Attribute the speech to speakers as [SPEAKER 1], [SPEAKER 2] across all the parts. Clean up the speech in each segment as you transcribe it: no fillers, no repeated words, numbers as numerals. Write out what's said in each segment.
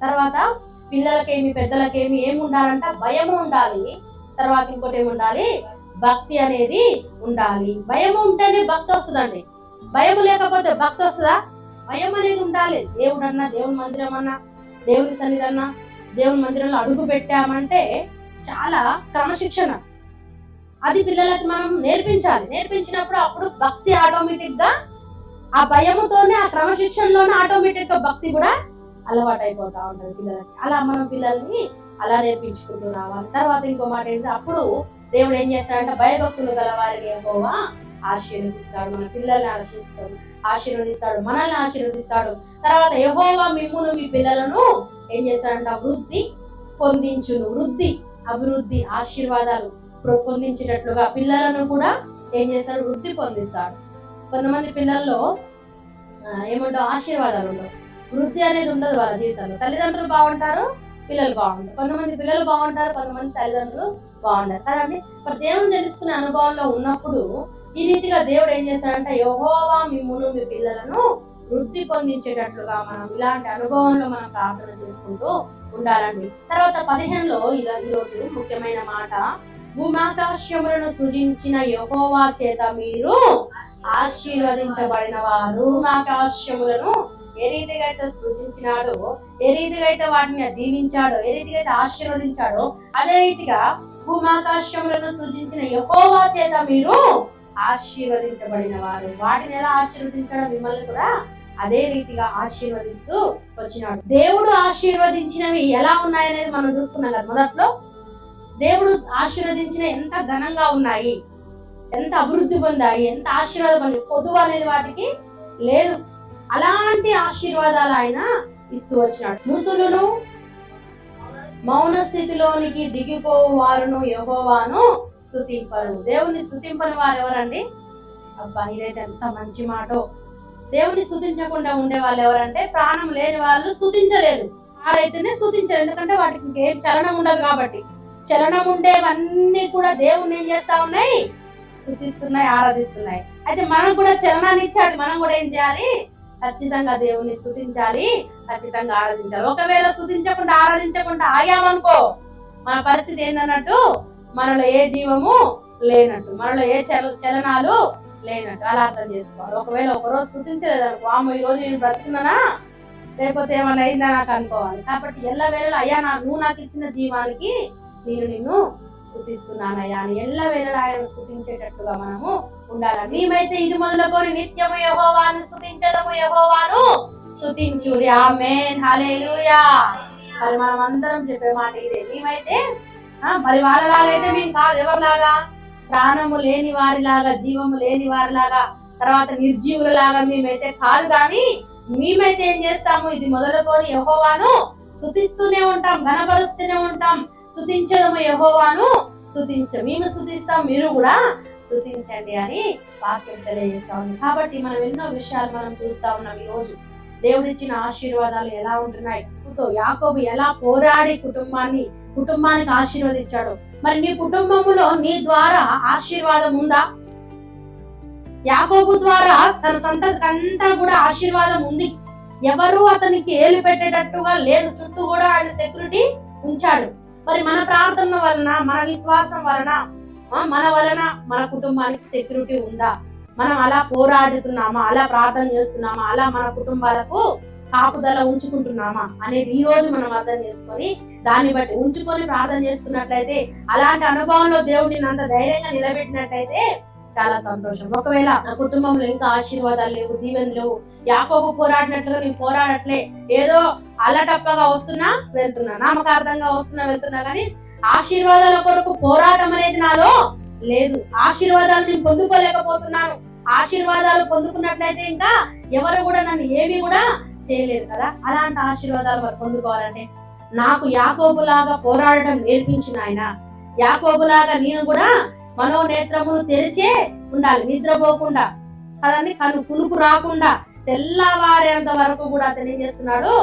[SPEAKER 1] తర్వాత పిల్లలకేమి పెద్దలకేమి ఏమి ఉండాలంట, భయము ఉండాలి. తర్వాత ఇంకోటి ఏమి ఉండాలి, భక్తి అనేది ఉండాలి. భయము ఉంటేనే భక్తి వస్తుందండి. భయం లేకపోతే భక్తి వస్తుందా? భయం అనేది ఉండాలి. దేవుడన్నా, దేవుని మందిరం అన్నా, దేవుని సన్నిధి అన్నా, దేవుని మందిరంలో అడుగు పెట్టామంటే చాలా క్రమశిక్షణ అది పిల్లలకి మనం నేర్పించాలి. నేర్పించినప్పుడు అప్పుడు భక్తి ఆటోమేటిక్ గా ఆ భయముతోనే, ఆ క్రమశిక్షణలోనే ఆటోమేటిక్ గా భక్తి కూడా అలవాటు అయిపోతా ఉంటది పిల్లలకి. అలా మనం పిల్లల్ని అలా నేర్పించుకుంటూ రావాలి. తర్వాత ఇంకో మాట ఏంటంటే, అప్పుడు దేవుడు ఏం చేస్తాడంటే భయభక్తులు గల వారికి యెహోవా ఆశీర్వదిస్తాడు. మన పిల్లల్ని ఆశీర్వదిస్తాడు, మనల్ని ఆశీర్వదిస్తాడు. తర్వాత యెహోవా మిమ్మును మీ పిల్లలను ఏం చేస్తాడంట, వృద్ధి పొందించును. వృద్ధి, అభివృద్ధి, ఆశీర్వాదాలు పొందించేటట్లుగా పిల్లలను కూడా ఏం చేస్తాడు, వృద్ధి పొందిస్తాడు. కొంతమంది పిల్లల్లో ఏమంటావు, ఆశీర్వాదాలు ఉండవు, వృద్ధి అనేది ఉండదు వాళ్ళ జీవితంలో. తల్లిదండ్రులు బాగుంటారు, పిల్లలు బాగుంటారు. కొంతమంది పిల్లలు బాగుంటారు, కొంతమంది తల్లిదండ్రులు బాగుంటారు కదండి. మరి దేవుని తెలుసుకునే అనుభవంలో ఉన్నప్పుడు ఈ రీతిగా దేవుడు ఏం చేస్తాడంటే, యెహోవా మిమ్మును మీ పిల్లలను వృద్ధి పొందించేటట్లుగా మనం ఇలాంటి అనుభవంలో మనం ప్రార్థన చేసుకుంటూ ఉండాలండి. తర్వాత 15లో ఈరోజు ముఖ్యమైన మాట, భూమాకాశములను సృజించిన యెహోవా చేత మీరు ఆశీర్వదించబడిన వారు. భూమాకాశములను ఏ రీతిగా అయితే సృజించినాడో, ఏ రీతిగా అయితే వాటిని దీవించాడో, ఏ రీతిగా అయితే ఆశీర్వదించాడో, అదే రీతిగా భూమాకాశములను సృజించిన యెహోవా చేత మీరు ఆశీర్వదించబడిన వారు. వాటిని ఎలా ఆశీర్వదించడం, మిమ్మల్ని కూడా అదే రీతిగా ఆశీర్వదిస్తూ వచ్చినాడు. దేవుడు ఆశీర్వదించినవి ఎలా ఉన్నాయనేది మనం చూస్తున్నాం కదా. మొదట్లో దేవుడు ఆశీర్వదించిన ఎంత ఘనంగా ఉన్నాయి, ఎంత అభివృద్ధి పొందాయి, ఎంత ఆశీర్వాదం పొంది, పొదువు అనేది వాటికి లేదు. అలాంటి ఆశీర్వాదాలు ఆయన ఇస్తూ వచ్చినాడు. మృతులను మౌన స్థితిలోనికి దిగిపోవు వారును యెహోవాను స్తుతింపరు. దేవుని స్తుతింపని వారు ఎవరండి? అబ్బా, ఇదైతే ఎంత మంచి మాటో. దేవుని స్తుతించకుండా ఉండే వాళ్ళు ఎవరంటే, ప్రాణం లేని వాళ్ళు స్తుతించలేదు. వారైతేనే స్తుతించలేదు, ఎందుకంటే వాటికి ఇంకేం చలనం ఉండదు కాబట్టి. చలనం ఉండేవన్నీ కూడా దేవుణ్ణి ఏం చేస్తా ఉన్నాయి, స్తుతిస్తున్నాయి, ఆరాధిస్తున్నాయి. అయితే మనం కూడా చలనాన్ని ఇచ్చాడు, మనం కూడా ఏం చేయాలి, ఖచ్చితంగా దేవుణ్ణి స్తుతించాలి, ఖచ్చితంగా ఆరాధించాలి. ఒకవేళ స్తుతించకుండా ఆరాధించకుండా ఆగామనుకో, మన పరిస్థితి ఏందన్నట్టు, మనలో ఏ జీవము లేనట్టు, మనలో ఏ చలనాలు లేనట్టు అలా అర్థం చేసుకోవాలి. ఒకవేళ ఒకరోజు స్తుతించలేదు అనుకో, ఈ రోజు నేను బ్రతుకున్నానా లేకపోతే ఏమన్నా అయిందా నాకు అనుకోవాలి. కాబట్టి ఎల్లవేళలా అయ్యా నువ్వు నాకు ఇచ్చిన జీవానికి నేను నిన్ను స్తుతిస్తున్నానయ్యా అని ఎల్లవేళలా ఆయన స్తుతించేటట్టుగా మనము ఉండాలి. మేమైతే ఇది మొదలుకొని నిత్యము యెహోవాను స్తుతించదము, యెహోవాను స్తుతించుడి. ఆమేన్, హల్లెలూయా. మరి మనం అందరం చెప్పే మాట ఇదే. మేమైతే మరి వాళ్ళలాగైతే మేము కాదు. ఎవరిలాగా? ప్రాణము లేని వారిలాగా, జీవము లేని వారిలాగా, తర్వాత నిర్జీవులలాగా మేమైతే కాదు. కానీ మేమైతే ఏం చేస్తాము, ఇది మొదలుకొని యెహోవాను స్తుతిస్తూనే ఉంటాం, ఘనపరుస్తూనే ఉంటాం. స్తుతించదము, యెహోవాను మేము స్తుతిస్తాం, మీరు కూడా స్తుతించండి అని వాక్యం తెలియజేస్తా ఉంది. కాబట్టి మనం ఎన్నో విషయాలు మనం చూస్తా ఉన్నాం. ఈ రోజు దేవుడిచ్చిన ఆశీర్వాదాలు ఎలా ఉంటున్నాయి. యాకోబు ఎలా పోరాడి కుటుంబానికి ఆశీర్వదించాడు. మరి నీ కుటుంబములో నీ ద్వారా ఆశీర్వాదం ఉందా? యాకోబు ద్వారా తన సంతతికంతా కూడా ఆశీర్వాదం ఉంది. ఎవరు అతనికి ఏలు పెట్టేటట్టుగా లేదు, చుట్టూ కూడా ఆయన సెక్యూరిటీ ఉంచాడు. మరి మన ప్రార్థన వలన, మన విశ్వాసం వలన, మన కుటుంబానికి సెక్యూరిటీ ఉందా? మనం అలా పోరాడుతున్నామా, అలా ప్రార్థన చేస్తున్నామా, అలా మన కుటుంబాలకు కాపుదల ఉంచుకుంటున్నామా అనేది ఈ రోజు మనం అర్థం చేసుకొని, దాన్ని బట్టి ఉంచుకొని ప్రార్థన చేసుకున్నట్లయితే, అలాంటి అనుభవంలో దేవుడిని అంత ధైర్యంగా నిలబెట్టినట్లయితే చాలా సంతోషం. ఒకవేళ నా కుటుంబంలో ఇంకా ఆశీర్వాదాలు లేవు, దీవెనలు లేవు, యాకోబు పోరాడినట్లుగా నేను పోరాడట్లే, ఏదో అల్లటప్పగా వస్తున్నా వెళ్తున్నా, నామకార్థంగా వస్తున్నా వెళ్తున్నా, కానీ ఆశీర్వాదాల కొరకు పోరాటం అనేది నాలో లేదు. ఆశీర్వాదాలు నేను పొందుకోలేకపోతున్నాను. ఆశీర్వాదాలు పొందుకున్నట్లయితే ఇంకా ఎవరు కూడా నన్ను ఏమీ కూడా చేయలేదు కదా. అలాంటి ఆశీర్వాదాలు మరి పొందుకోవాలంటే నాకు యాకోబులాగా పోరాడటం నేర్పించిన ఆయన, యాకోబులాగా నేను కూడా మనోనేత్రములు తెరిచే ఉండాలి, నిద్రపోకుండా కదండి, కునుకు రాకుండా తెల్లవారేంత వరకు కూడా అతను ఏం చేస్తున్నాడు,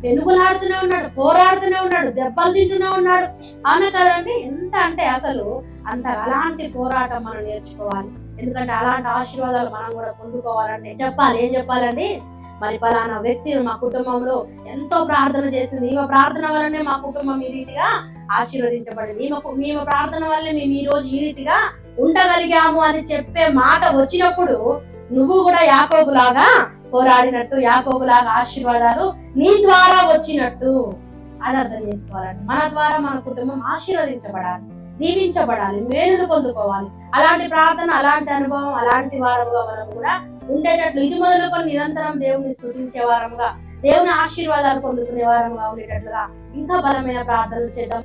[SPEAKER 1] వెనుగులాడుతూనే ఉన్నాడు, పోరాడుతూనే ఉన్నాడు, దెబ్బలు తింటూనే ఉన్నాడు. అవునా కదండి? ఎంత అంటే అసలు అలాంటి పోరాటం మనం నేర్చుకోవాలి. ఎందుకంటే అలాంటి ఆశీర్వాదాలు మనం కూడా పొందుకోవాలంటే ఏం చెప్పాలండి, మరి పలానా వ్యక్తి మా కుటుంబంలో ఎంతో ప్రార్థన చేసింది, ఈమె ప్రార్థన వల్లనే మా కుటుంబం ఈ రీతిగా ఆశీర్వదించబడింది, మేము ప్రార్థన వల్లే మేము ఈ రోజు ఈ రీతిగా ఉండగలిగాము అని చెప్పే మాట వచ్చినప్పుడు నువ్వు కూడా యాకోబులాగా పోరాడినట్టు, యాకోబులాగా ఆశీర్వాదాలు నీ ద్వారా వచ్చినట్టు అది అర్థం చేసుకోవాలండి. మన ద్వారా మన కుటుంబం ఆశీర్వదించబడాలి, దీవించబడాలి, మేలును పొందుకోవాలి. అలాంటి ప్రార్థన, అలాంటి అనుభవం, అలాంటి వారముగా మనం కూడా ఉండేటట్లు ఇది మొదలుకొని నిరంతరం దేవుని స్తుతించే వారముగా, దేవుని ఆశీర్వాదాలు పొందుకునే వారముగా ఉండేటట్లుగా ఇంకా బలమైన ప్రార్థనలు చేద్దాం.